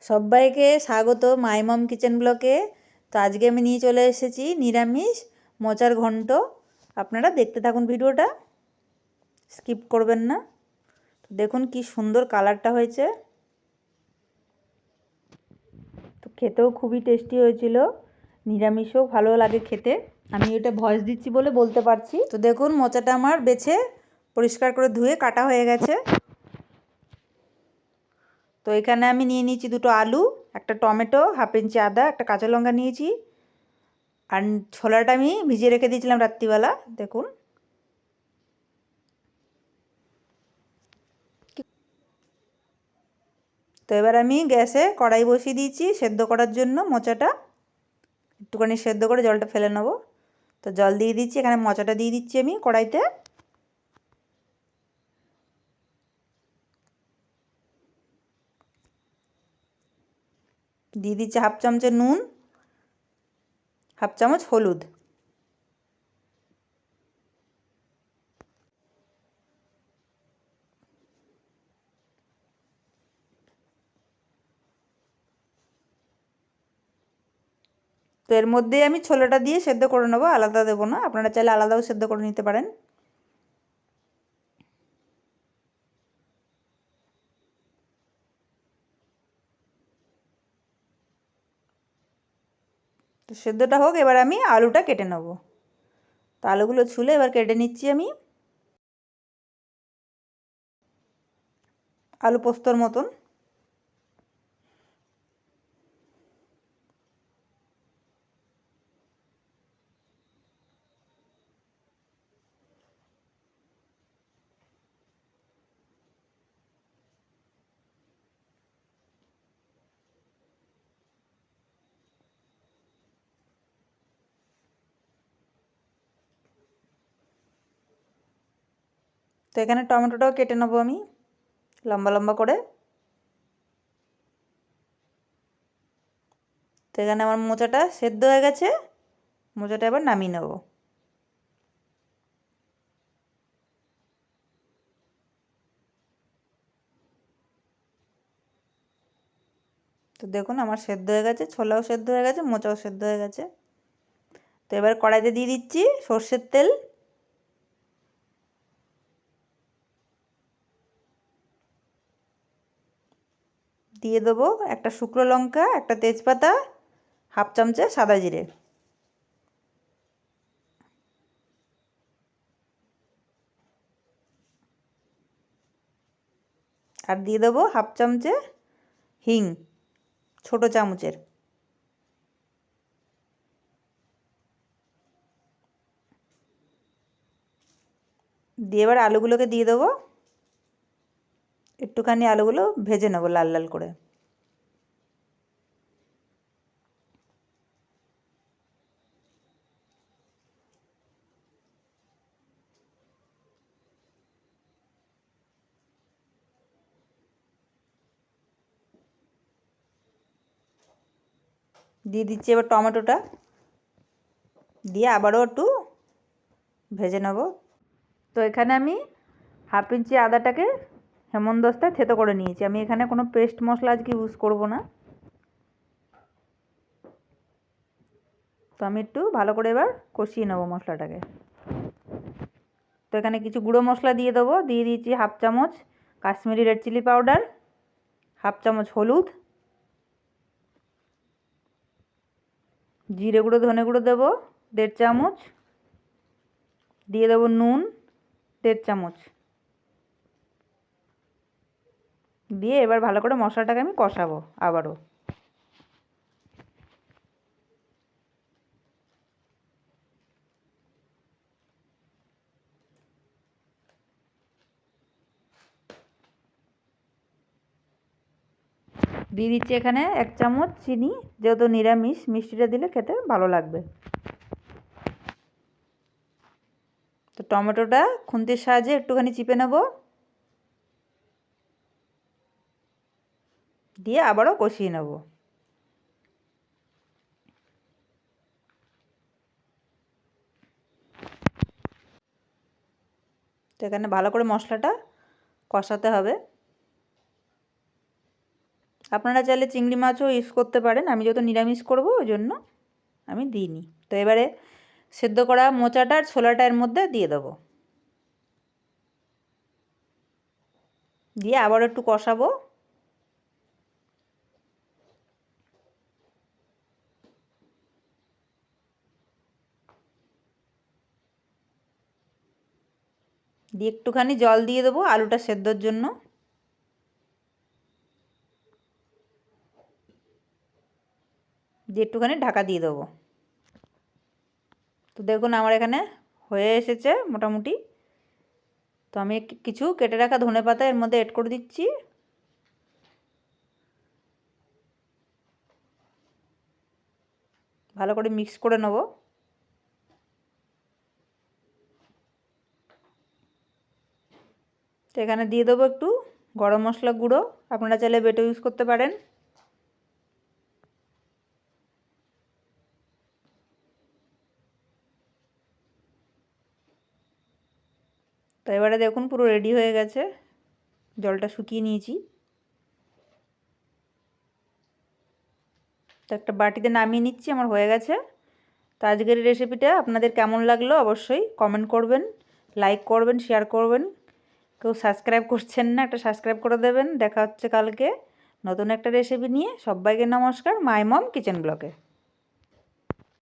সবাইকে স্বাগত মাই মম কিচেন ব্লকে। তো আজকে আমি নিয়ে চলে এসেছি নিরামিষ মোচার ঘন্ট। আপনারা দেখতে থাকুন, ভিডিওটা স্কিপ করবেন না। তো দেখুন কি সুন্দর কালারটা হয়েছে, তো খেতেও খুবই টেস্টি হয়েছিল, নিরামিষও ভালো লাগে খেতে। আমি এটা ভয়েস দিচ্ছি বলে বলতে পারছি। তো দেখুন মোচাটা আমার বেছে পরিষ্কার করে ধুয়ে কাটা হয়ে গেছে। তো এখানে আমি নিয়ে নিয়েছি দুটো আলু, একটা টমেটো, হাফ ইঞ্চি আদা, একটা কাঁচা লঙ্কা নিয়েছি। আর ছোলাটা আমি ভিজিয়ে রেখে দিয়েছিলাম রাত্রিবেলা। দেখুন তো এবার আমি গ্যাসে কড়াই বসিয়ে দিয়েছি সেদ্ধ করার জন্য মোচাটা। একটুখানি সেদ্ধ করে জলটা ফেলে নেবো। তো জল দিয়ে দিচ্ছি, এখানে মোচাটা দিয়ে দিচ্ছি আমি কড়াইতে। দিয়ে দিচ্ছি হাফ চামচের নুন, হাফ চামচ হলুদ। তো এর মধ্যেই আমি ছোলাটা দিয়ে সেদ্ধ করে নেবো, আলাদা দেবো না। আপনারা চাইলে আলাদাও সেদ্ধ করে নিতে পারেন। তো সেদ্ধটা হোক, এবার আমি আলুটা কেটে নেব। তো আলুগুলো ছুলে এবার কেটে নিচ্ছি আমি আলু পোস্তর মতন। তো এখানে টমেটোটাও কেটে নেবো আমি লম্বা লম্বা করে। তো এখানে আমার মোচাটা সেদ্ধ হয়ে গেছে, মোচাটা এবার নামিয়ে নেব। তো দেখুন আমার সেদ্ধ হয়ে গেছে, ছোলাও সেদ্ধ হয়ে গেছে, মোচাও সেদ্ধ হয়ে গেছে। তো এবার কড়াইতে দিয়ে দিচ্ছি সর্ষের তেল। দিয়ে দেবো একটা শুকনো লঙ্কা, একটা তেজপাতা, হাফ চামচে সাদা জিরে। আর দিয়ে দেবো হাফ চামচে হিং, ছোট চামচের। দিয়ে এবার আলুগুলোকে দিয়ে দেবো, একটুখানি আলুগুলো ভেজে নেবো লাল লাল করে। দিয়ে দিচ্ছি এবার টমেটোটা, দিয়ে আবারও একটু ভেজে নেব। তো এখানে আমি হাফ ইঞ্চি আদাটাকে হেমন্তদস্তায় থেতো করে নিয়েছি। আমি এখানে কোনো পেস্ট মশলা আজকে ইউজ করব না। তো আমি একটু ভালো করে এবার কষিয়ে নেবো মশলাটাকে। তো এখানে কিছু গুঁড়ো মশলা দিয়ে দেবো। দিয়ে দিয়েছি হাফ চামচ Kashmiri red chilli powder, half চামচ হলুদ, জিরে গুঁড়ো ধনে গুঁড়ো দেবো 1.5 চামচ, দিয়ে দেবো নুন 1.5 চামচ। দিয়ে এবার ভালো করে মশলাটাকে আমি কষাবো আবারও। দিয়ে দিচ্ছি এখানে 1 চামচ চিনি, যেহেতু নিরামিষ মিষ্টিটা দিলে খেতে ভালো লাগবে। তো টমেটোটা খুন্তির সাহায্যে একটুখানি চিপে নেব, দিয়ে আবারও কষিয়ে নেব। তো এখানে ভালো করে মশলাটা কষাতে হবে। আপনারা চাইলে চিংড়ি মাছও ইউজ করতে পারেন, আমি যত নিরামিষ করব ওই জন্য আমি দিইনি। তো এবারে সেদ্ধ করা মোচাটা আর ছোলাটা এর মধ্যে দিয়ে দেবো, দিয়ে আবার একটু কষাবো। দিয়ে একটুখানি জল দিয়ে দেবো আলুটা সেদ্ধর জন্য। দিয়ে একটুখানি ঢাকা দিয়ে দেবো। তো দেখুন আমার এখানে হয়ে এসেছে মোটামুটি। তো আমি কিছু কেটে রাখা ধনেপাতা এর মধ্যে এড করে দিচ্ছি। ভালো করে মিক্স করে নেব। তো এখানে দিয়ে দেবো একটু গরম মশলা গুঁড়ো, আপনারা চাইলে বেটে ইউজ করতে পারেন। তো এবারে দেখুন পুরো রেডি হয়ে গেছে, জলটা শুকিয়ে নিয়েছি। তো একটা বাটিতে নামিয়ে নিচ্ছি, আমার হয়ে গেছে। তো আজকের রেসিপিটা আপনাদের কেমন লাগলো অবশ্যই কমেন্ট করবেন, লাইক করবেন, শেয়ার করবেন। কেউ সাবস্ক্রাইব করছেন না, একটা সাবস্ক্রাইব করে দেবেন। দেখা হচ্ছে কালকে নতুন একটা রেসিপি নিয়ে। সবাইকে নমস্কার, মাই মম কিচেন ব্লগে।